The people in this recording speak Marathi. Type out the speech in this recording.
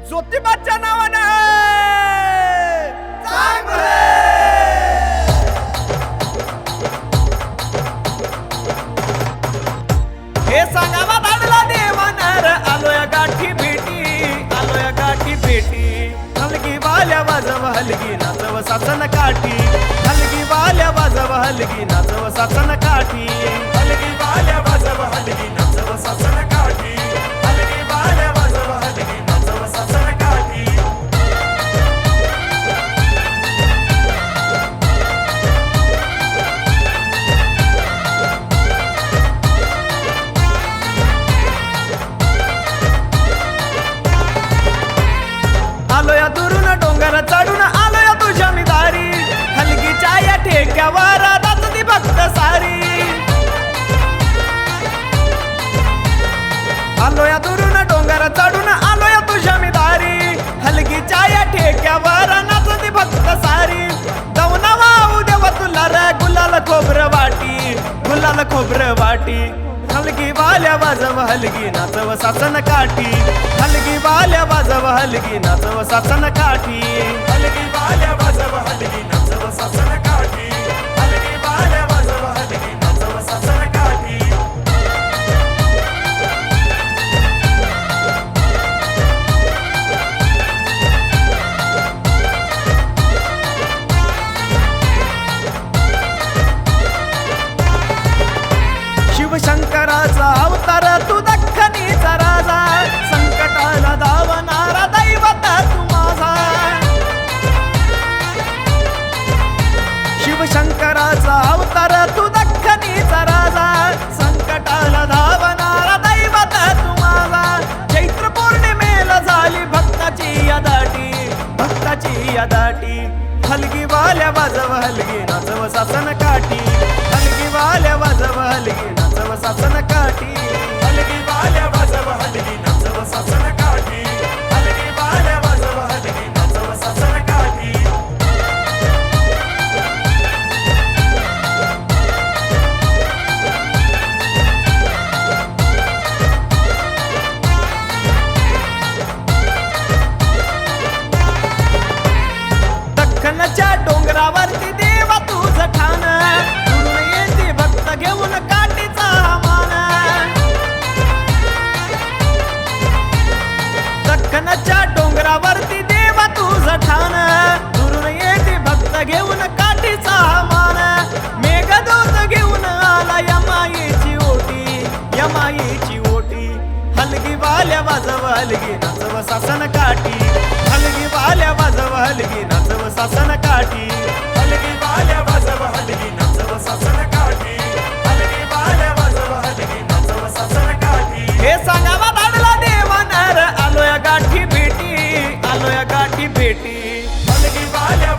ज्योतिबाच्या नावानं चांगले हे सांगावा धाडला देवानर आलोय गाठी भेटी हलगी वाल्या वाजव हलगी नाचव सासन काठी हलगी वाल्या वाजव हलगी नाचव सासन काठी हलगी वाल्या वाजव हलगी नाचव सासन काठी हलगी वाल्या वाजव हलगी नाचव सासन काठी आलोया दुरून डोंगर चढून आलोया तुझ्या मी दारी हलगीच्या या ठेक्यावर रातती भक्त सारी आलोया दुरून डोंगर चढून आलोया तुझ्या मी दारी हलगीच्या या ठेक्यावर नाचती भक्त सारी दवना वाहू देवा तुला रे गुलाल खोबर वाटी हलगी वाल्या वाजव हलगी नाचव सासन काठी हलगी वाल्या वाजव हलगी नाचव सासन काठी हलगी वाल्या वाजव हलगी नाचव सासन काठी हलगी वाल्या वाजव हलगी नाचव सासन काठी शिवशंकराचा अवतार तू दख्खनीचा राजा संकटाला धावणारा दैवत तू माझा शिवशंकराचा अवतार तू दख्खनीचा राजा संकटाला धावणारा दैवत तू माझा चैत्र पौर्णिमेला झाली भक्ताची या दाटी हलगी वाल्या वाजव हलगी नाचव सासन काठी हलगी वाल्या वाजव हलगी नाचव सासन काठी हलगी वाल्या वाजव हलगी नाचव सासन काठी हलगी वाल्या वाजव हलगी नाचव सासन काठी दख्खनच्या डोंगरावरती देवा तुझं ठाण दुरून येते भक्त घेऊन काठीचा मान दख्खनच्या डोंगरावरती देवा तुझं ठाण दुरून येते भक्त घेऊन काठीचा मान मेघदूत घेऊन आला यमाईची ओटी हलगी वाल्या वाजव हलगी नाचव सासन काठी हलगी वाल्या वाजव हलगी नाचव सासन काठी हलगी वाल्या वाजव हलगी नाचव सासन काठी हलगी वाल्या वाजव हलगी नाचव सासन काठी हे सांगावा धाडला देवानर आलोया गाठी भेटी हलगी वाल्या